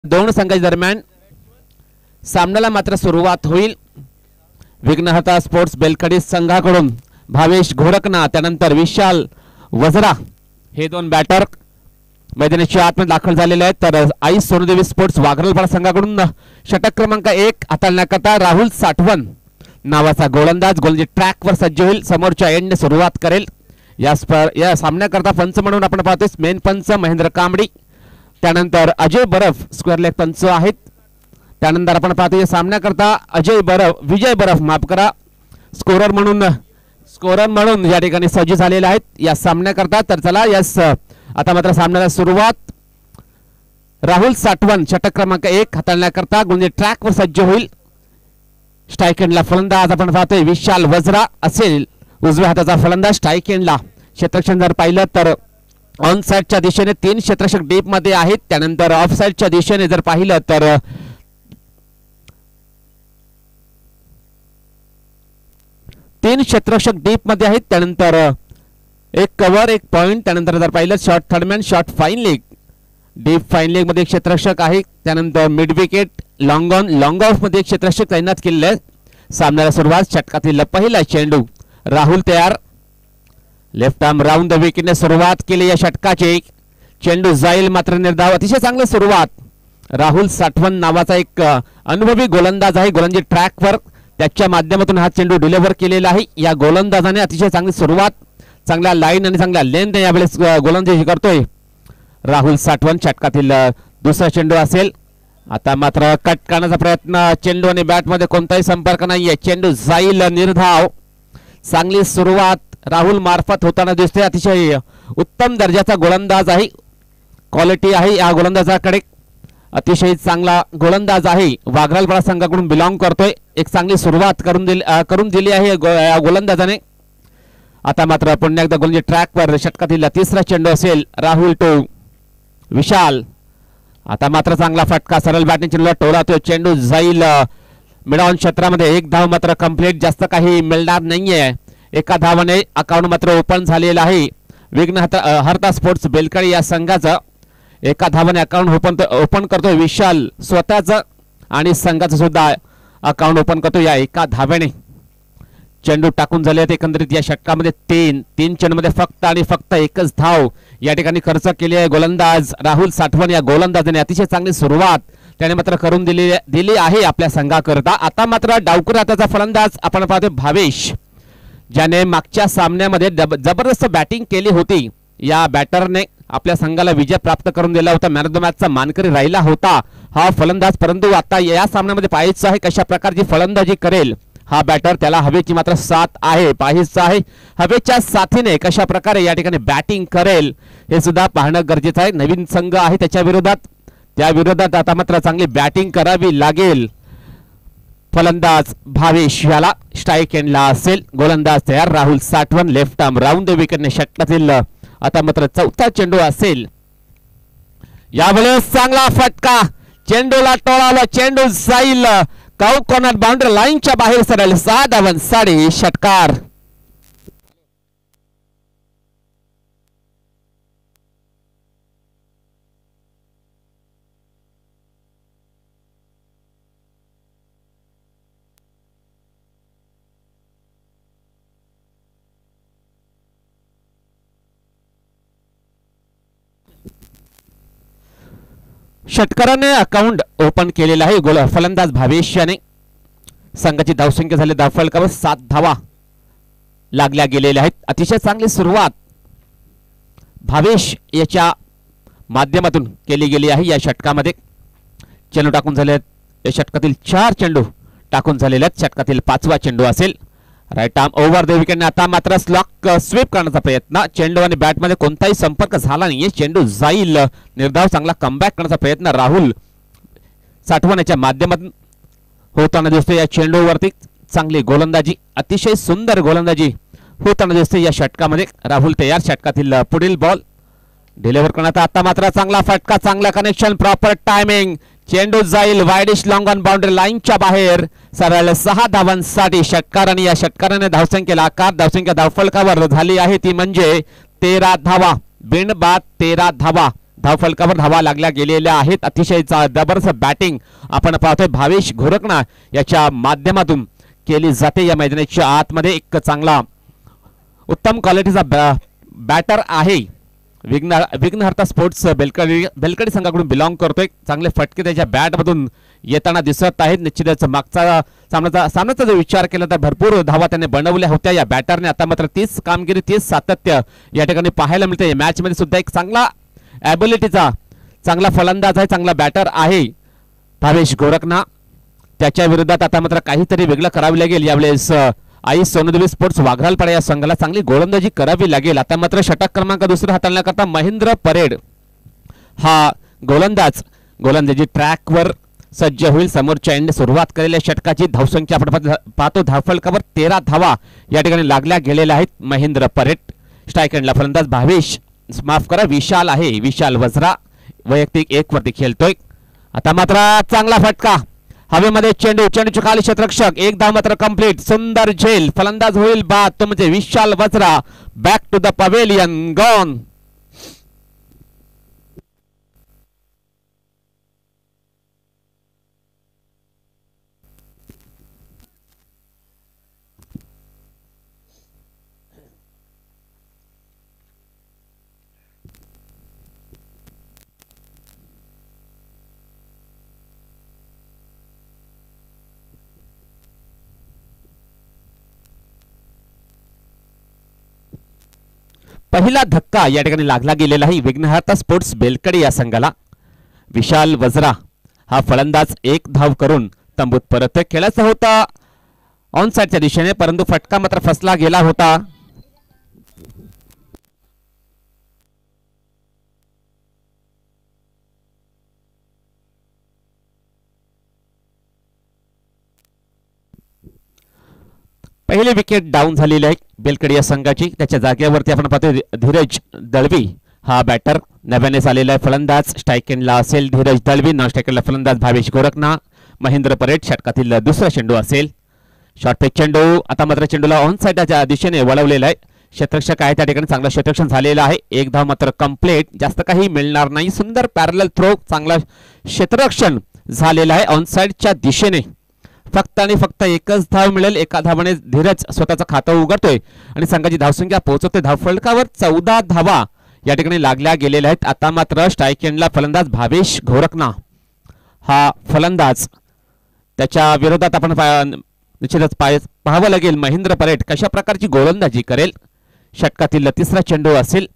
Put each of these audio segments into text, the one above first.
दोन संघाच्या दरम्यान सामन्याला मात्र सुरुवात होईल। विघ्नहर्ता स्पोर्ट्स बेलखडी संघाकडून भावेश घोरकना त्यानंतर विशाल वजरा हे दोन बॅटर मैदानाच्या आतमध्ये दाखल झालेले आहेत। तर आई सोनदेवी स्पोर्ट्स वाघरलपाडा संघाकडून षटक क्रमांक 1 हाताळण्याकरता राहुल साठवन नावाचा गोलंदाज गोलंदाजी ट्रॅकवर सज्ज होईल। समोरच्या एंडने सुरुवात करेल। या सामन्याकरता पंच म्हणून आपण पाहतोय मेन पंच महेंद्र कांबडी, त्यानंतर अजय बरफ स्क्वेअर लेग पंच आहेत। त्यानंतर आपण पाहतो या सामन्याकरता विजय बरफ माफ करा स्कोरर म्हणून या ठिकाणी सज्ज झालेले आहेत या सामन्याकरता। तर चला यस आता मात्र सामन्याला सुरुवात। राहुल साठवन षटक क्रमांक 1 हाताळण्याकरता गोलंदाजी ट्रॅकवर सज्ज होईल। स्ट्राईक एंडला फलंदाज आपण पाहतोय विशाल वजरा असेल उजव्या हाताचा फलंदाज। स्ट्राईक एंडला क्षेत्ररक्षण जर पाहिलं तर ऑन साइडच्या दिशेने 3 क्षेत्ररक्षक डीप मध्ये आहेत। त्यानंतर ऑफ साइडच्या दिशेने जर पाहिलं तर 3 क्षेत्ररक्षक डीप मध्ये आहेत। त्यानंतर एक कव्हर एक पॉइंट, त्यानंतर जर पाहिलं short third man short fine leg deep fine leg मध्ये एक क्षेत्ररक्षक आहे। त्यानंतर mid wicket long on long of मध्ये एक क्षेत्ररक्षक तैनात केलेले आहे। सामन्याला सुरुवात षटकातील पहिला चेंडू राहुल तयार लेफ्ट आर्म राऊंड द विकेटने सुरुवात केली या षटकाची। चेंडू जाईल मात्र निर्धाव अतिशय चांगली सुरुवात। राहुल साठवन नावाचा एक अनुभवी गोलंदाज आहे गोलंदाजी ट्रॅकवर त्याच्या माध्यमातून हा चेंडू डिलिव्हर केलेला आहे। या गोलंदाजाने अतिशय चांगली सुरुवात चांगल्या लाईन आणि चांगल्या लेंथ यावेळेस गोलंदाजी करतोय राहुल साठवन। षटकातील दुसरा चेंडू असेल। आता मात्र कट करण्याचा प्रयत्न चेंडू आणि बॅट मध्ये कोणताही संपर्क नाहीये। चेंडू जाईल निर्धाव चांगली सुरुवात राहुल मार्फत होताना दिसते। अतिशय उत्तम दर्जाचा गोलंदाज आहे क्वालिटी आहे या गोलंदाजाकडे अतिशय चांगला गोलंदाज आहे वाघरलपाडा संघाकडून बिलॉंग करतोय। एक चांगली सुरुवात करून दिली आहे या गोलंदाजाने। आता मात्र पुन्हा एकदा गोलंदाजी ट्रॅकवर षटकातील तिसरा चेंडू असेल राहुल टू विशाल। आता मात्र चांगला फटका सरळ बॅटिंग चेंडूला टोलातोय। चेंडू जाईल मिड ऑन क्षेत्रामध्ये एक धाव मात्र कंप्लीट जास्त काही मिळणार नाहीये। एका धावाने अकाउंट मात्र ओपन झालेला आहे विघ्नहर्ता स्पोर्ट्स बेलखडी या संघाचा। एका धावाने अकाउंट ओपन करतोय विशाल स्वतःच आणि संघाचं सुद्धा अकाउंट ओपन करतो या एका धाव्याने। चेंडू टाकून झाले आहेत एकंदरीत या षटकामध्ये 3 चेंडूमध्ये फक्त आणि फक्त एकच धाव या ठिकाणी खर्च केली आहे गोलंदाज राहुल साठवन या गोलंदाजाने। अतिशय चांगली सुरुवात त्याने मात्र करून दिली आहे आपल्या संघाकरता। आता मात्र डावखुरा हाताचा फलंदाज आपण पाहतोय भावेश ज्याने मागच्या सामन्यामध्ये जबरदस्त बॅटिंग केली होती। या बॅटरने आपल्या संघाला विजय प्राप्त करून दिला होता। मॅन ऑफ द मॅचचा मानकरी राहिला होता हा फलंदाज, परंतु आता या सामन्यामध्ये पाहायचं आहे कशा प्रकारची फलंदाजी करेल हा बॅटर। त्याला हवेची मात्र साथ आहे पाहायचं आहे हवेच्या साथीने कशा प्रकारे या ठिकाणी बॅटिंग करेल हे सुद्धा पाहणं गरजेचं आहे। नवीन संघ आहे त्या विरोधात आता मात्र चांगली बॅटिंग करावी लागेल। फलंदाज भावेश याला स्ट्राईक एंडला असेल गोलंदाज तयार राहुल साठवन लेफ्ट आर्म राऊंड द विकेटने षटकातील आता मात्र चौथा चेंडू असेल। यावेळेस चांगला फटका चेंडूला टोळाला चेंडू जाईल काऊ कॉर्नर बाउंड्री लाईनच्या बाहेर सरळ 6 धावांसाठी षटकार। षटकाराने अकाउंट ओपन केलेला आहे फलंदाज भावेश याने। संघाची धावसंख्या झाली धावफलकावर 7 धावा लागल्या गेलेल्या आहेत। अतिशय चांगली सुरुवात भावेश याच्या माध्यमातून केली गेली आहे या षटकामध्ये। चेंडू टाकून झाले या षटकातील 4 चेंडू टाकून झालेले आहेत। षटकातील 5वा चेंडू असेल राईट आर्म ओव्हर द विकेटने आता मात्र स्लॉक स्वीप करण्याचा प्रयत्न। चेंडू आणि बॅट मध्ये कोणताही संपर्क झाला नाहीये। चेंडू जाईल निर्धाव चांगला कमबॅक करण्याचा प्रयत्न राहुल साठवन याच्या माध्यमातून होताना दिसतो। या चेंडूवरती चांगली गोलंदाजी अतिशय सुंदर गोलंदाजी होताना दिसते या षटकामध्ये। राहुल तयार षटकातील पुढील बॉल डिलिव्हर करण्यात आता मात्र चांगला फटका चांगला कनेक्शन प्रॉपर टायमिंग चेंडू जाईल वाईडिश लॉंग ऑन बाउंड्री लाईनच्या बाहेर सरळ 6 धावांसाठी षटकार। आणि या षटकाराने धावसंख्येला आकार धावसंख्या धावफलकावर झाली आहे ती म्हणजे 13 धावा बिनबाद 13 धावा धावफलकावर धावा लागल्या गेलेल्या आहेत. अतिशय जबरदस्त बॅटिंग आपण पाहतोय भावेश घोरकणा याच्या माध्यमातून केली जाते. या मैदानाच्या आतमध्ये एक चांगला उत्तम क्वालिटीचा बॅटर आहे. विघ्नहर्ता स्पोर्ट्स बेलकडी संघाकडून बिलॉंग करतोय. चांगले फटके त्याच्या बॅटमधून येताना दिसत आहेत. निश्चितच मागचा सामन्याचा जर विचार केला तर भरपूर धावा त्याने बनवल्या होत्या या बॅटरने. आता मात्र तीच कामगिरी तीच सातत्य या ठिकाणी पाहायला मिळते. या मॅच मध्ये सुद्धा एक चांगला ॲबिलिटीचा चांगला फलंदाज आहे, चांगला बॅटर आहे भावेश घोरकणा. त्याच्या विरोधात आता मात्र काहीतरी वेगळं करावे लागेल. यावेळेस आई सोनदेवी स्पोर्ट्स वाघरालपाडा या संघाला चांगली गोलंदाजी करावी लागेल. आता मात्र षटक क्रमांक दुसरा हाताळण्याकरता महेंद्र परेड हा गोलंदाजी ट्रॅकवर सज्ज होईल. समोरच्या एंड सुरुवात केलेल्या षटकाची धावसंख्या आपण पाहतो. धावफलकावर 13 धावा या ठिकाणी लागल्या गेलेल्या आहेत. महेंद्र परेड स्ट्राईक एंडला फलंदाज विशाल आहे. विशाल वज्रा वैयक्तिक 1 वरती खेळतोय. आता मात्र चांगला फटका हवेमध्ये चेंडूच्या खाली क्षेत्ररक्षक. एक धाव मात्र कंप्लीट. सुंदर झेल फलंदाज होईल बाद. तो म्हणजे Vishal Vajra. Back to the pavilion gone. पहिला धक्का या ठिकाणी लागला गेलेला आहे विघ्नहर्ता स्पोर्ट्स बेलकडी या संघाला. विशाल वज्रा हा फलंदाज 1 धाव करून तंबूत परत खेळायचा होता ऑन साइडच्या दिशेने, परंतु फटका मात्र फसला गेला होता. पहिली विकेट डाऊन झालेली आहे बेलकडी या संघाची. त्याच्या जागेवरती आपण पाहतो धीरज दळवी हा बॅटर नव्याने आलेला आहे. फलंदाज स्ट्राईक एंडला असेल धीरज दळवी. नॉन स्ट्राईक एंडला फलंदाज भावेश घोरकणा. महेंद्र परेड षटकातील दुसरा चेंडू असेल. शॉर्ट पिच चेंडू. आता मात्र चेंडूला ऑन साइडच्या दिशेने वळवलेला आहे. क्षेत्ररक्षक आहे त्या ठिकाणी चांगलं क्षेत्ररक्षण झालेलं आहे. 1 धाव मात्र कंप्लीट. जास्त काही मिळणार नाही. सुंदर पॅरलल थ्रो. चांगला क्षेत्ररक्षण झालेलं आहे ऑन साइडच्या दिशेने. फक्त आणि फक्त 1च धाव मिळेल. 1 धावाने धीरज स्वतःचं खातं उघडतोय आणि संघाची धावसंख्या पोहोचवते. धावफलकावर 14 धावा या ठिकाणी लागल्या गेलेल्या आहेत. आता मात्र स्ट्राईक एंडला फलंदाज भावेश घोरकणा हा फलंदाज. त्याच्या विरोधात आपण निश्चितच पाहावं लागेल महेंद्र परेड कशा प्रकारची गोलंदाजी करेल. षटकातील तिसरा चेंडू असेल.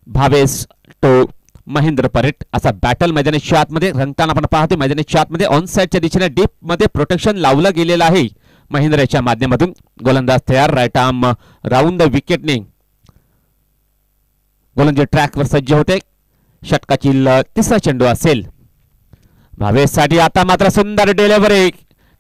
भावेश टू महेंद्र परेड असा बॅटल मैदानाच्या आतमध्ये रंगताना आपण पाहतो. मैदानाच्या आतमध्ये ऑन साइडच्या दिशेने डीप मध्ये प्रोटेक्शन लावलं गेलेलं आहे महेंद्रच्या माध्यमातून. गोलंदाज तयार. राईट आर्म राऊंड द विकेटने गोलंदाजी ट्रॅकवर सज्ज होते. षटकातील तिसरा चेंडू असेल भावेशसाठी. आता मात्र सुंदर डिलिव्हरी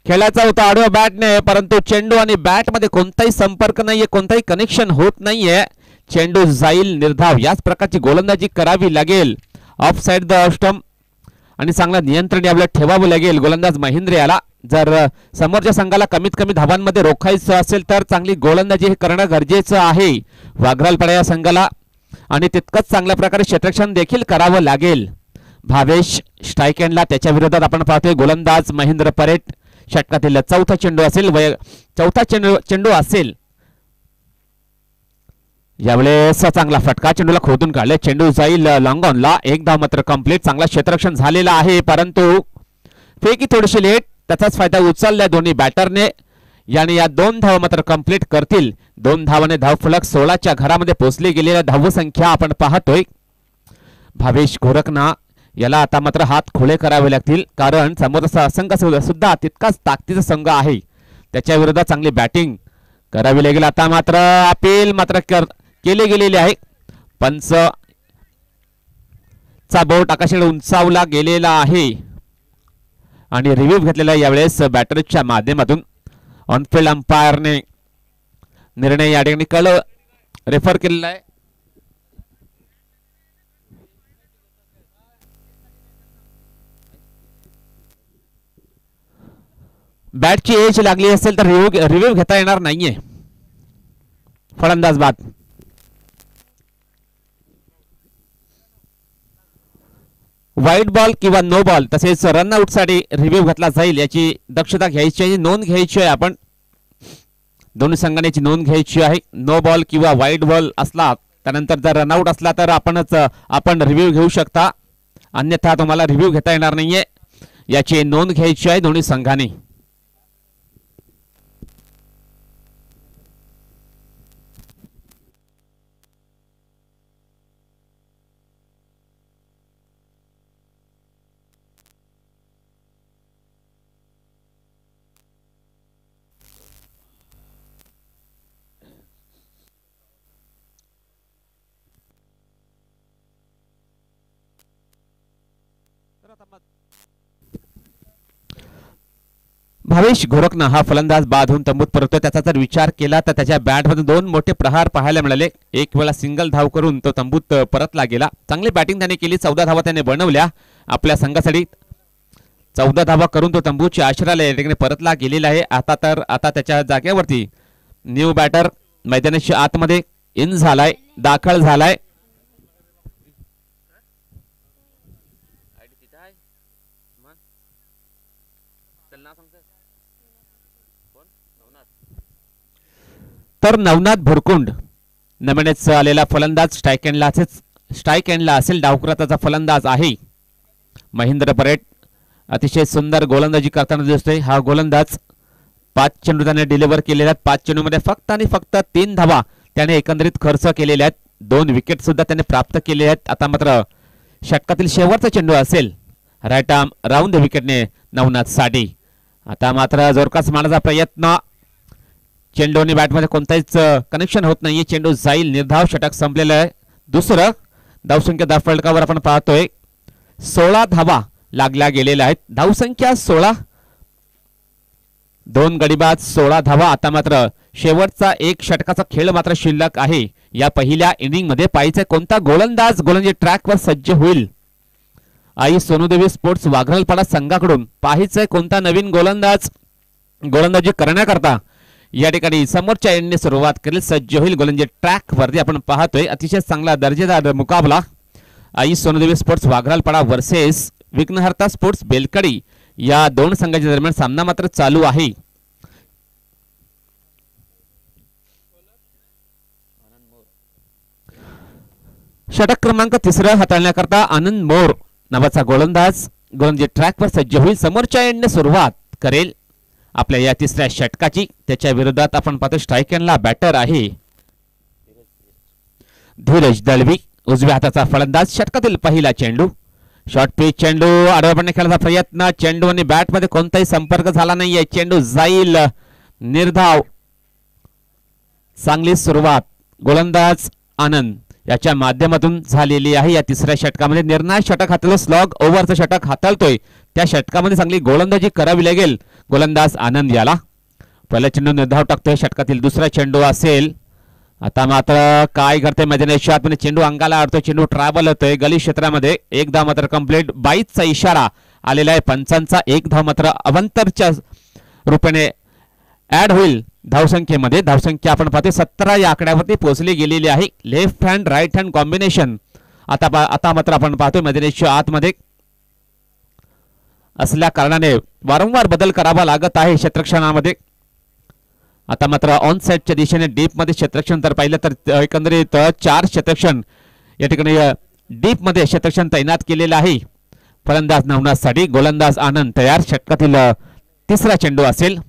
खेळायचा होता आडव्या बॅटने, परंतु चेंडू आणि बॅट मध्ये कोणताही संपर्क नाहीये, कोणताही कनेक्शन होत नाहीये. चेंडू जाईल निर्धाव. याच प्रकारची गोलंदाजी करावी लागेल ऑफ साइड द स्टंप आणि चांगला नियंत्रण यावेळेला ठेवावं लागेल गोलंदाज महेंद्र याला. जर समोरच्या संघाला कमीत कमी धावांमध्ये रोखायचं असेल तर चांगली गोलंदाजी हे करणं गरजेचं आहे वाघरालपाडा या संघाला आणि तितकंच चांगल्या प्रकारे क्षेत्ररक्षण देखील करावं लागेल. भावेश स्ट्राईक एंडला. त्याच्या विरोधात आपण पाहतोय गोलंदाज महेंद्र परेड. षटकातील चौथा चेंडू असेल. चौथा चेंडू असेल. यावेळेस चांगला फटका. चेंडूला खोदून काढले. चेंडू जाईल लॉंग ऑनला. 1 धाव मात्र कंप्लीट. चांगला क्षेत्ररक्षण झालेला आहे, परंतु फेकी थोडीशी लेट. त्याचाच फायदा उचलला दोन्ही बॅटरने. याने या 2 धावा मात्र कंप्लीट करतील. 2 धावाने धावफलक 16च्या घरामध्ये पोहोचली गेलेल्या धावसंख्या आपण पाहतोय. भावेश घोरकणा याला आता मात्र हात खोळे करावे लागतील, कारण समोरचा संघ सुद्धा तितकाच ताकदीचा संघ आहे. त्याच्या विरोधात चांगली बॅटिंग करावी लागेल. आता मात्र अपील मात्र केले गेलेले आहे. पंच चा बोट आकाशाकडे उंचावला गेलेला आहे आणि रिव्ह्यू घेतलेला यावेळेस बॅटरच्या माध्यमातून. ऑनफिल्ड अंपायरने निर्णय या ठिकाणी रेफर केलेला आहे. बॅटची एज लागली असेल तर रिव्ह्यू घेता येणार नाहीये. फलंदाज बाद. वाईट बॉल किंवा नो बॉल तसेच रनआउट साठी रिव्ह्यू घेतला जाईल याची दक्षता घ्यायची आहे, नोंद घ्यायची आहे. आपण दोन्ही संघांची नोंद घ्यायची आहे. नो बॉल किंवा वाईट बॉल असला त्यानंतर जर रनआउट असला तर आपण रिव्ह्यू घेऊ शकता, अन्यथा तुम्हाला रिव्ह्यू घेता येणार नाहीये, याची नोंद घ्यायची आहे दोन्ही संघांनी. भावेश गोरखना हा फलंदाज बाधून तंबूत परततो. त्याचा जर विचार केला तर त्याच्या बॅटमधून दोन मोठे प्रहार पाहायला मिळाले. एक वेळा सिंगल धाव करून तो तंबूत परतला गेला. चांगली बॅटिंग त्याने केली, 14 धावा त्याने बनवल्या आपल्या संघासाठी. 14 धावा करून तो तंबूच्या आश्रयाला या ठिकाणी परतला गेलेला आहे. आता त्याच्या जागेवरती न्यू बॅटर मैदानाच्या आतमध्ये इन झालाय, दाखल झालाय. तर नवनाथ भुरकुंड नवीनच आलेला फलंदाज स्ट्राईक एंडला असेल. डावखुराचा फलंदाज आहे महेंद्र परेड. अतिशय सुंदर गोलंदाजी करताना दिसतोय हा गोलंदाज. 5 चेंडू त्याने डिलिव्हर केलेले आहेत. 5 चेंडूमध्ये फक्त आणि फक्त 3 धावा त्याने एकंदरीत खर्च केलेल्या आहेत. 2 विकेट सुद्धा त्याने प्राप्त केले आहेत. आता मात्र षटकातील शेवटचा चेंडू असेल. राईट आर्म राऊंड विकेटने नवनाथ साठी. आता मात्र जोरकास मारण्याचा प्रयत्न, चेंडू आणि बॅटमध्ये कोणताच कनेक्शन होत नाहीये. चेंडू जाईल, निर्धाव. षटक संपलेलं आहे. दुसरं धावसंख्या फलकावर आपण पाहतोय 16 धावा लागल्या गेलेल्या आहेत. धावसंख्या 16, 2 गडीबाद 16 धावा. आता मात्र शेवटचा एक षटकाचा खेळ मात्र शिल्लक आहे. या पहिल्या इनिंग मध्ये पाहायचं कोणता गोलंदाज ट्रॅकवर सज्ज होईल. आई सोनूदेवी स्पोर्ट्स वाघरलपाडा संघाकडून पाहायचंय कोणता नवीन गोलंदाजी करण्याकरता या ठिकाणी समोरच्या एंडने सुरुवात करेल, सज्ज होईल. गोलंदाजी ट्रॅक वरती आपण पाहतोय अतिशय चांगला दर्जेदार मुकाबला आई सोनूदेवी स्पोर्ट्स वाघरलपाडा वर्सेस विघ्नहर्ता स्पोर्ट्स बेलकडी या दोन संघांच्या दरम्यान सामना मात्र चालू आहे. षटक क्रमांक 3 हाताळण्याकरता आनंद मोर नावाचा गोलंदाजी ट्रॅकवर सज्ज होईल. समोरच्या एंडने सुरुवात करेल आपल्या या तिसऱ्या षटकाची. त्याच्या विरोधात आपण पाहतो स्ट्राईक एंडला बॅटर आहे धीरज दळवी, उजव्या हाताचा फलंदाज. षटकातील पहिला चेंडू, शॉर्ट पिच चेंडू, आडव्यापणे खेळायचा प्रयत्न. चेंडू आणि बॅट मध्ये कोणताही संपर्क झाला नाहीये. चेंडू जाईल, निर्धाव. चांगली सुरुवात गोलंदाज आनंद याच्या माध्यमातून झालेली आहे. या तिसऱ्या षटकामध्ये निर्णायक षटक हाताळतो, स्लॉग ओव्हरचं षटक हाताळतोय. त्या षटकामध्ये चांगली गोलंदाजी करावी लागेल गोलंदाज आनंद याला. पहिला चेंडू निर्धाव टाकतोय. षटकातील दुसरा चेंडू असेल. आता मात्र काय करते मैदानाच्या आतमध्ये चेंडू अंगाला अडतोय. चेंडू ट्रॅव्हल होतोय गली क्षेत्रामध्ये. एक धाव मात्र कंप्लीट. 22चा इशारा आलेला आहे पंचांचा. एक धाव मात्र अवंतरच्या रूपाने ऍड होईल धावसंख्येमध्ये. धावसंख्या आपण पाहतो 17 या आकड्यावरती पोहोचली गेलेली आहे. Left hand right hand combination आता मात्र आपण पाहतोय मैदानाच्या आतमध्ये असल्या कारणाने वारंवार बदल करावा लागत आहे क्षेत्ररक्षणामध्ये. आता मात्र ऑन साइडच्या दिशेने डीप मध्ये क्षेत्ररक्षण तर पाहिलं तर एकंदरीत 4 क्षेत्ररक्षण या ठिकाणी डीप मध्ये क्षेत्ररक्षण तैनात केलेलं आहे फलंदाज नवनाथसाठी. गोलंदाज आनंद तयार. षटकातील तिसरा चेंडू असेल.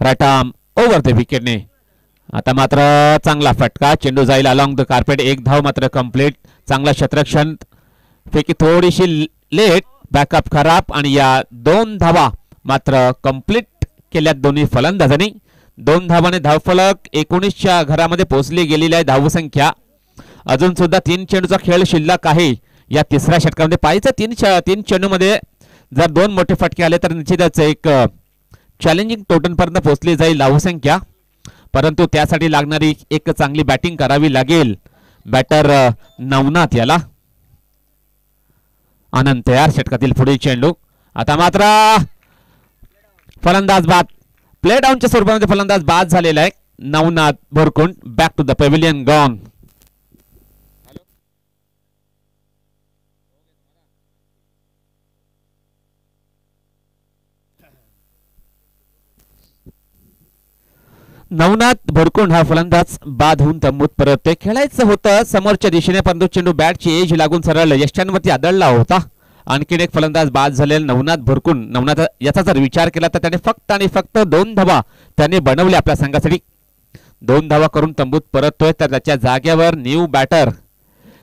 राईट आर्म ओव्हर द विकेटने. आता मात्र चांगला फटका. चेंडू जाईल अलॉंग द कार्पेट. एक धाव मात्र कंप्लीट. चांगला क्षेत्ररक्षण. फेकी थोडीशी लेट, बॅकअप खराब आणि या 2 धावा मात्र कंप्लीट केल्यात दोन्ही फलंदाजांनी. 2 धावाने धावफलक 19च्या घरामध्ये पोहोचली गेलेली आहे धावसंख्या. अजून सुद्धा 3 चेंडूचा खेळ शिल्लक आहे या तिसऱ्या षटकामध्ये. पाहायचं 3 चेंडूमध्ये जर 2 मोठे फटके आले तर निश्चितच एक चॅलेंजिंग टोटलपर्यंत पोहोचली जाईल धावसंख्या. परंतु त्यासाठी लागणारी एक चांगली बॅटिंग करावी लागेल बॅटर नवनाथ याला. आनंद तयार. षटकातील पुढील चेंडू. आता मात्र फलंदाज बाद. प्ले डाऊनच्या स्वरूपामध्ये फलंदाज बाद झालेला आहे. Navnath Bhurkund back to the pavilion gone. Navnath Bharkund हा फलंदाज बाद होऊन तंबूत परततोय. खेळायचं होतं समोरच्या दिशेने, परंतु चेंडू बॅटची एज लागून सरळ यष्ट्यांवरती आदळला होता. आणखीन एक फलंदाज बाद झालेला नवनाथ भरकुंड. नवनाथ याचा जर विचार केला तर त्याने फक्त आणि फक्त 2 धावा त्याने बनवले आपल्या संघासाठी. 2 धावा करून तंबूत परततोय. तर त्याच्या जागेवर न्यू बॅटर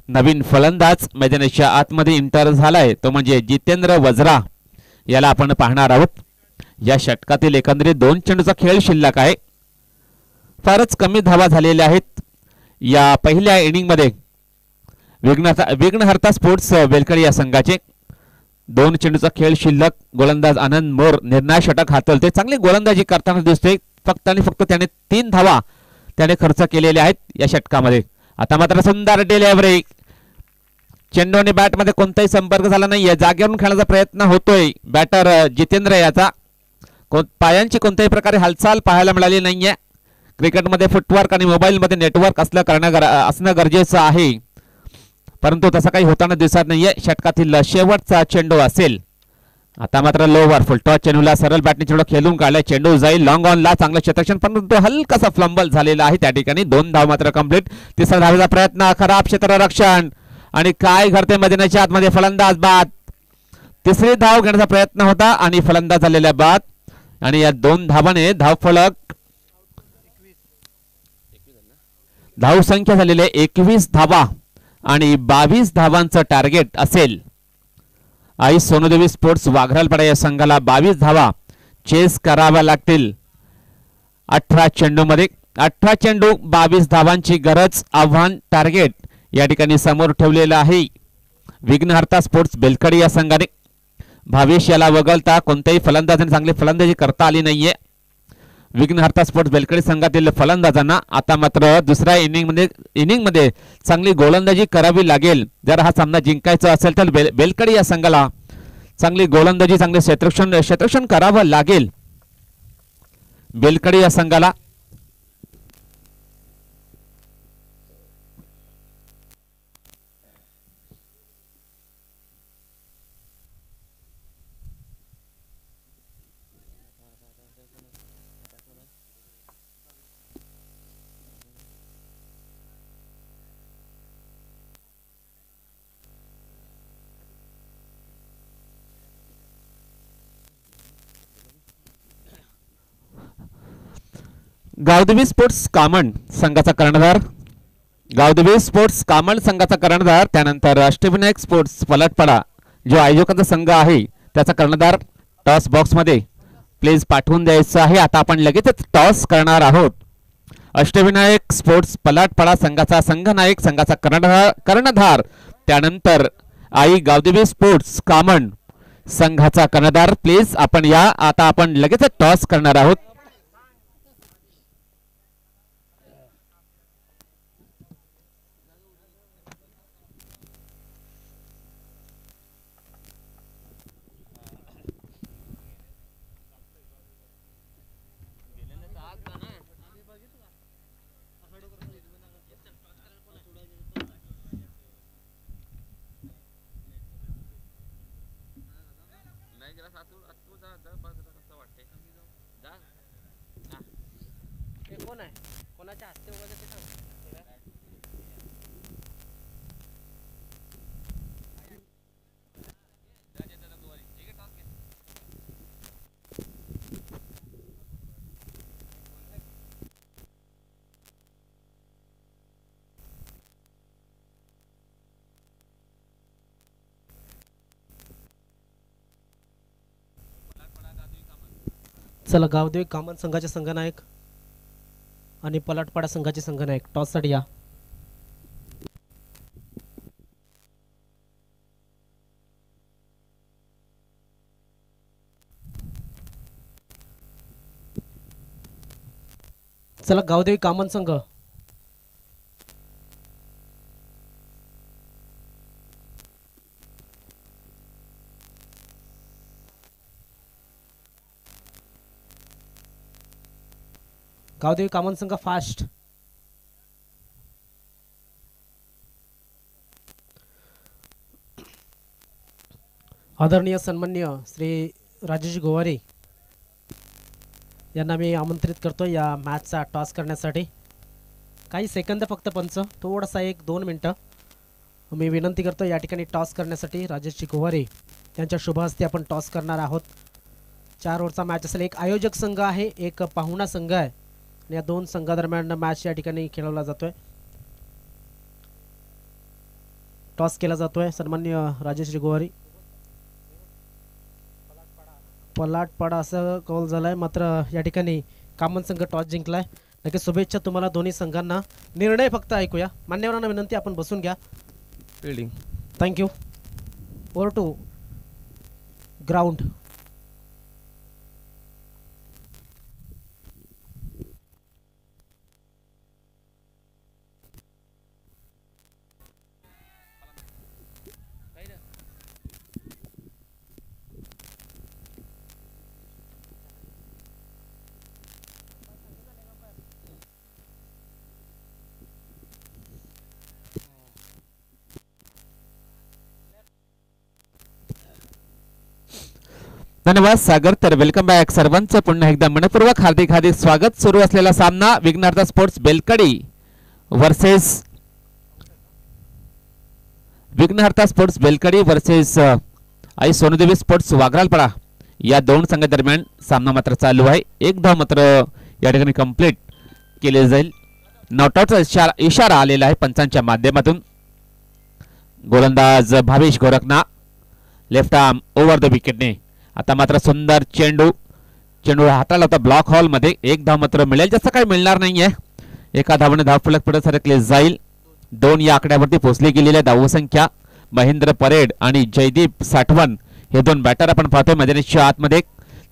नवीन फलंदाज मैदानाच्या आतमध्ये इंटर झालाय, तो म्हणजे जितेंद्र वज्रा. याला आपण पाहणार आहोत. या षटकातील एकंदरीत 2 चेंडूचा खेळ शिल्लक आहे. फारच कमी धावा झालेल्या आहेत या पहिल्या इनिंगमध्ये. विघ्नहर्ता स्पोर्ट्स बेलकडी या संघाचे 2 चेंडूचा खेळ शिल्लक. गोलंदाज आनंद मोर निर्णायक षटक हातलते. चांगली गोलंदाजी करताना दिसते. फक्त आणि फक्त त्याने 3 धावा त्याने खर्च केलेल्या आहेत या षटकामध्ये. आता मात्र सुंदर डिलिव्हरी. चेंडू आणि बॅटमध्ये कोणताही संपर्क झाला नाहीये. जागेवरून खेळण्याचा प्रयत्न होतोय बॅटर जितेंद्र याचा. पायांची कोणत्याही प्रकारे हालचाल पाहायला मिळाली नाहीये. क्रिकेटमध्ये फुटवर्क आणि मोबाईलमध्ये नेटवर्क असणं गरजेचं आहे, परंतु तसं काही होताना दिसत नाहीये. षटकातील शेवटचा चेंडू असेल. आता मात्र लोवर फुलटॉस चेंडूला सरळ बॅटने चेंडू खेळून काढलाय. चेंडू जाईल लॉंग ऑनला. चांगलं क्षेत्ररक्षण, परंतु हलकासा फ्लंबल झालेला आहे त्या ठिकाणी. 2 धाव मात्र कंप्लीट. तिसरा धावेचा प्रयत्न, खराब क्षेत्ररक्षण आणि काय घडते मैदानाच्या आतमध्ये. फलंदाज बाद. तिसरी धाव घेण्याचा प्रयत्न होता आणि फलंदाज झालेल्या बाद. आणि या 2 धावाने धावफलक धावसंख्या झालेले 21 धावा आणि 22 धावांचं टार्गेट असेल. आई सोनूदेवी स्पोर्ट्स वाघरालपाडा या संघाला 22 धावा चेस कराव्या लागतील 18 चेंडूमध्ये. 18 चेंडू 22 धावांची गरज, आव्हान, टार्गेट या ठिकाणी समोर ठेवलेलं आहे विघ्नहर्ता स्पोर्ट्स बेलकडी या संघाने. भावेश याला वगळता कोणत्याही फलंदाजाने चांगली फलंदाजी करता आली नाहीये विघ्नहर्ता स्पोर्ट्स बेलकडी संघातील फलंदाजांना. आता मात्र दुसऱ्या इनिंगमध्ये चांगली गोलंदाजी करावी लागेल. जर हा सामना जिंकायचा असेल तर बेलकडी या संघाला चांगली गोलंदाजी, चांगले क्षेत्ररक्षण करावं लागेल बेलकडी या संघाला. गावदेवी स्पोर्ट्स कामण संघाचा कर्णधार त्यानंतर अष्टविनायक स्पोर्ट्स पलटपाडा जो आयोजकांचा संघ आहे त्याचा कर्णधार टॉस बॉक्स मध्ये प्लीज पाठवून द्यायचं आहे. आता आपण लगेचच टॉस करणार आहोत. अष्टविनायक स्पोर्ट्स पलटपाडा संघाचा संघनायक, संघाचा कर्णधार, त्यानंतर आई गावदेवी स्पोर्ट्स कामण संघाचा कर्णधार. प्लीज आपण या. आता आपण लगेचच टॉस करणार आहोत. चला, गावदेवी कामन संघाचे संघनायक आणि पलटपाडा संघाचे संघनायक टॉससाठी या. चला, गावदेवी कामन संघ गावदेवी कामन संघ फास्ट. आदरणीय सन्मान्य श्री राजेश गोवारे यांना मी आमंत्रित करतो या मॅचचा टॉस करण्यासाठी. काही सेकंद फक्त पंच, थोडासा 1-2 मिनटं मी विनंती करतो. या ठिकाणी टॉस करण्यासाठी राजेशजी गोवारे यांच्या शुभ हस्ते आपण टॉस करणार आहोत. 4 ओव्हरचा मॅच असेल. एक आयोजक संघ आहे, एक पाहुणा संघ आहे आणि या 2 संघादरम्यान मॅच या ठिकाणी खेळवला जातोय. टॉस केला जातोय. सन्माननीय राजेशजी गोवारी. पलाटपाडा असं कॉल झालाय, मात्र या ठिकाणी कामन संघ टॉस जिंकलाय. नक्की शुभेच्छा तुम्हाला दोन्ही संघांना. निर्णय फक्त ऐकूया. मान्यवरांना विनंती आपण बसून घ्या. Fielding. Thank you. Over to ground. धन्यवाद सागर. तर वेलकम बॅक सर्वांचं पुन्हा एकदा मनपूर्वक हार्दिक स्वागत. सुरू असलेला सामना विघ्नहर्ता स्पोर्ट्स बेलकडी वर्सेस आई सोनूदेवी स्पोर्ट्स वाघरालपाडा या 2 संघादरम्यान सामना मात्र चालू आहे. 1 धाव मात्र या ठिकाणी कंप्लीट केले जाईल. नॉटआउटचा इशारा आलेला आहे पंचांच्या माध्यमातून. गोलंदाज भावेश गोरखना लेफ्ट आर्म ओव्हर द विकेटने. आता मात्र सुंदर चेंडू हाताला होता ब्लॉक हॉल मध्ये. 1 धाव मात्र मिळेल, जास्त काही मिळणार नाहीये. एका धावाने धावफलक पुढे सरकले जाईल. 2 या आकड्यावरती पोहोचली गेलेली धावसंख्या. महेंद्र परेड आणि जयदीप साठवण हे 2 बॅटर आपण पाहतोय मैदानाच्या आतमध्ये.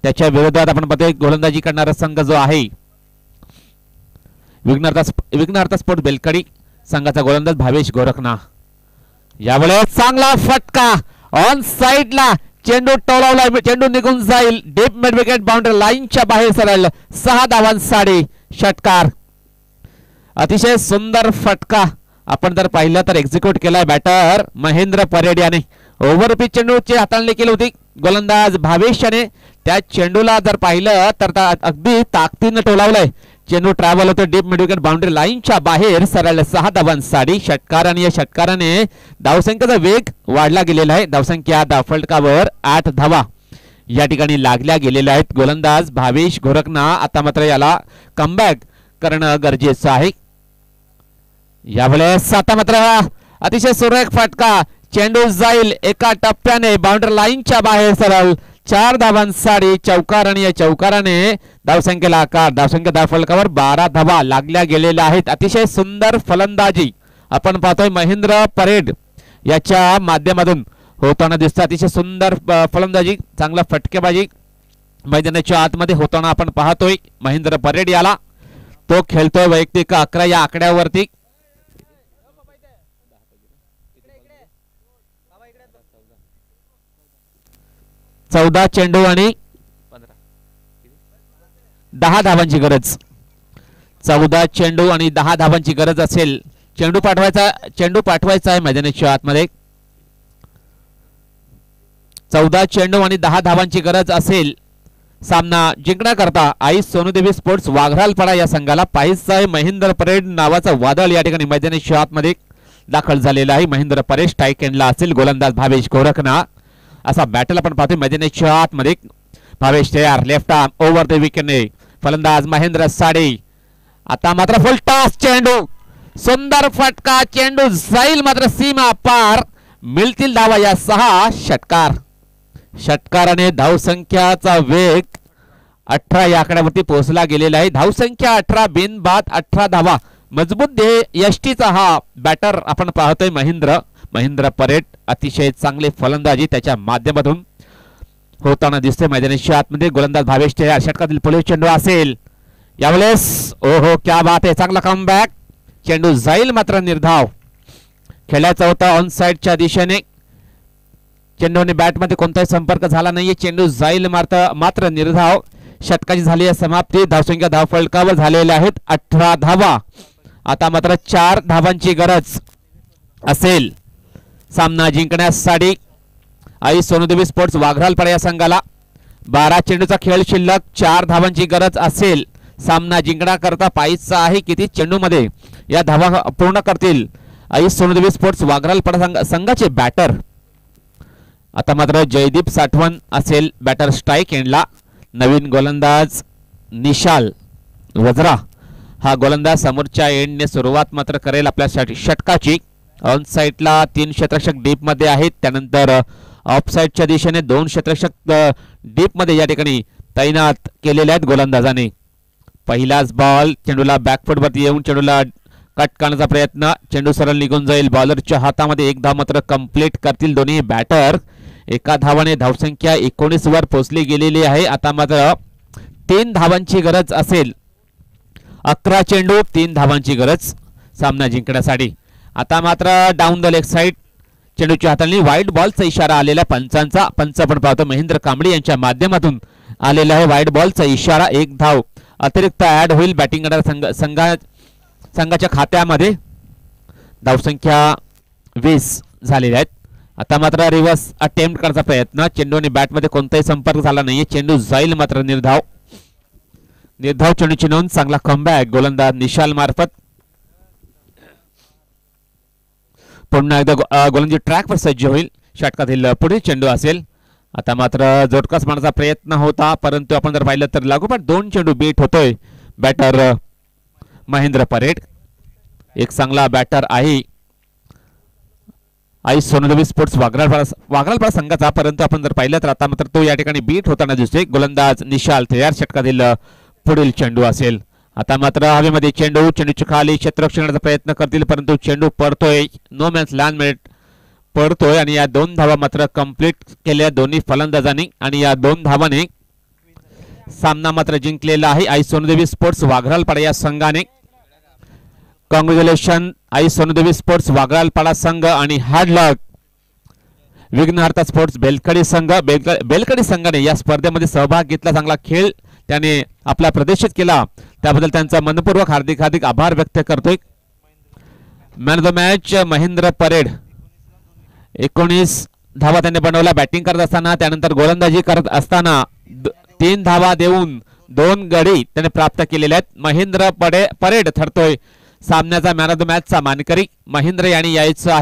त्याच्या विरोधात आपण पाहतोय गोलंदाजी करणारा संघ जो आहे विघ्नहर्ता स्पोर्ट्स बेलकडी संघाचा गोलंदाज भावेश गोरखना. यावेळेस चांगला फटका ऑन साइडला. चेंडू टोलावला, चेंडू निघून जाईल. डीप मिड विकेट बाउंड्री लाईनच्या बाहेर सरळ. 6 धावांसाठी षटकार. अतिशय सुंदर फटका आपण जर पाहिलं तर एक्झिक्यूट केलाय बॅटर महेंद्र परेड याने. ओव्हर पिच चेंडूची हाताळणी केली होती गोलंदाज भावेश याने. त्या चेंडूला जर पाहिलं तर अगदी ताकदीनं टोलावलंय. चेंडू ट्रॅव्हल होतो डीप मिड विकेट बाउंड्री लाईनच्या बाहेर सरळ. 6 धावांसाठी षटकार आणि या षटकाराने धावसंख्येचा वेग वाढला गेलेला आहे. धावसंख्या धावफलकावर 8 धावा या ठिकाणी लागल्या गेलेल्या आहेत. गोलंदाज भावेश गोरखना आता मात्र याला कमबॅक करणं गरजेचं आहे. यावेळेस आता मात्र अतिशय सुरेख फटका. चेंडू जाईल एका टप्प्याने बाउंड्री लाईनच्या बाहेर सरळ. 4 धावांसाठी चौकार आणि या चौकाराने धावसंख्येला आकार. धावसंख्या धावफलकावर 12 धावा लागल्या गेलेल्या आहेत. अतिशय सुंदर फलंदाजी आपण पाहतोय महेंद्र परेड याच्या माध्यमातून होताना दिसतं. अतिशय सुंदर फलंदाजी, चांगला फटकेबाजी मैदानाच्या आतमध्ये होताना आपण पाहतोय महेंद्र परेड याला. तो खेळतोय वैयक्तिक 11 या आकड्यावरती. चौदा चेंडू आणि 10 धावांची गरज. 14 चेंडू आणि 10 धावांची गरज असेल. चेंडू पाठवायचा आहे मैदानाच्या आतमध्ये. 14 चेंडू आणि 10 धावांची गरज असेल सामना जिंकण्याकरता आई सोनूदेवी स्पोर्ट्स वाघरालपाडा या संघाला. पाहिजे आहे महेंद्र परेड नावाचा वादळ या ठिकाणी मैदानाच्या आतमध्ये दाखल झालेला आहे. महेंद्र परेड स्ट्राईक एंडला असेल. गोलंदाज भावेश गोरखना असा बॅटल आपण पाहतोय मैदानाच्या आतमध्ये. भावेश तयार लेफ्ट आर्म ओव्हर द विकेटने. फलंदाज महेंद्र साडे. आता मात्र फुल टॉस चेंडू. सुंदर फटका. चेंडू जाईल मात्र सीमा पार. मिळतील धावा या 6 षटकार. षटकाराने धावसंख्याचा वेग 18 या आकड्यावरती पोहोचला गेलेला आहे. धावसंख्या 18 बिनबाद 18 धावा. मजबूत यष्टीचा हा बॅटर आपण पाहतोय महेंद्र परेड. अतिशय चांगले फलंदाजी त्याच्या माध्यमातून होताना दिसते मैदानाच्या आतमध्ये. गोलंदाज भावेश तयार. षटकातील पुढील चेंडू असेल यावेळेस. ओहो क्या बात आहे. चांगला कमबॅक. चेंडू जाईल मात्र निर्धाव. खेळायचा होता ऑन साइडच्या दिशेने. चेंडूने बॅटमध्ये कोणताही संपर्क झाला नाहीये. चेंडू जाईल मात्र निर्धाव. षटकाची झाली आहे समाप्ती. धावसंख्या धावफलकावर झालेल्या आहेत 18 धावा. आता मात्र 4 धावांची गरज असेल सामना जिंकण्यासाठी आई सोनूदेवी स्पोर्ट्स वाघरालपाडा या संघाला. 12 चेंडूचा खेळ शिल्लक, 4 धावांची गरज असेल सामना जिंकण्याकरता. पाहिजे आहे किती चेंडूमध्ये या धावा पूर्ण करतील आई सोनदेवी स्पोर्ट्स वाघरालपाडा संघाचे बॅटर. आता मात्र जयदीप साठवण असेल बॅटर स्ट्राईक एंडला. नवीन गोलंदाज निशाल वज्रा हा गोलंदाज समोरच्या एंडने सुरुवात मात्र करेल आपल्या षटकाची. ऑन साईडला 3 क्षेत्ररक्षक डीप मध्ये आहेत. त्यानंतर ऑफ साईडच्या दिशेने 2 क्षेत्ररक्षक डीप मध्ये या ठिकाणी तैनात केलेले आहेत गोलंदाजाने. पहिलाच बॉल, चेंडूला बॅकफूट वरती येऊन चेंडूला कट करण्याचा प्रयत्न, चेंडू सरळ निघून जाईल. बॉलरच्या हातामध्ये 1 धाव मात्र कंप्लीट करतील दोन्ही बॅटर. एका धावाने धावसंख्या 19 वर पोहोचली गेलेली आहे. आता मात्र 3 धावांची गरज असेल. 11 चेंडू 3 धावांची गरज सामना जिंकण्यासाठी. आता मात्र डाऊन द लेग साइड चेंडूच्या हाताने वाईड बॉलचा इशारा आलेला पंचांचा. पंच पण पाहतो महेंद्र कांबळे यांच्या माध्यमातून आलेला आहे वाईड बॉलचा इशारा. 1 धाव अतिरिक्त ऍड होईल बॅटिंग करणाऱ्या संघाच्या खात्यामध्ये. धावसंख्या 20 झालेल्या आहेत. आता मात्र रिव्हर्स अटेम्प्ट करण्याचा प्रयत्न, चेंडूने बॅटमध्ये कोणताही संपर्क झाला नाहीये. चेंडू जाईल मात्र निर्धाव. चेंडूची नोंद. चांगला कमबॅक गोलंदाज निशाल मार्फत. पुन्हा एकदा गोलंदाजी ट्रॅकवर सज्ज होईल. षटकातील पुढील चेंडू असेल. आता मात्र जोडकास मारण्याचा प्रयत्न होता, परंतु आपण जर पाहिलं तर लागोपाठ 2 चेंडू बीट होतोय बॅटर महेंद्र परेड. एक चांगला बॅटर आहे आई सोनदेवी स्पोर्ट्स वाघरालपाडा संघाचा, परंतु आपण जर पाहिलं तर आता मात्र तो या ठिकाणी बीट होताना दिसतोय. गोलंदाज निशाल तयार. षटकातील पुढील चेंडू असेल. आता मात्र हवेमध्ये चेंडूच्या खाली क्षेत्ररक्षण करण्याचा प्रयत्न करतील, परंतु चेंडू पडतोय. नो मॅन्स लँड मिनिट पडतोय आणि या 2 धावा मात्र कंप्लीट केल्या दोन्ही फलंदाजांनी आणि या 2 धावाने सामना मात्र जिंकलेला आहे आई सोनदेवी स्पोर्ट्स वाघरालपाडा या संघाने. कॉंग्रॅच्युलेशन आई सोनदेवी स्पोर्ट्स वाघरालपाडा संघ आणि हार्ड लक विघ्नहर्ता स्पोर्ट्स बेलकडी संघ. बेलकडी संघाने या स्पर्धेमध्ये सहभाग घेतला. चांगला खेळ त्याने आपला प्रदर्शित केला, त्याबद्दल त्यांचा मनपूर्वक हार्दिक आभार व्यक्त करतोय. Man of the match Mahendra parade. 19 धावा त्यांनी बनवल्या बॅटिंग करत असताना. त्यानंतर गोलंदाजी करत असताना 3 धावा देऊन 2 गडी त्याने प्राप्त केलेले आहेत. महेंद्र परेड ठरतोय सामन्याचा मॅन ऑफ द मॅचचा मानकरी. महेंद्र यांनी यायचं आहे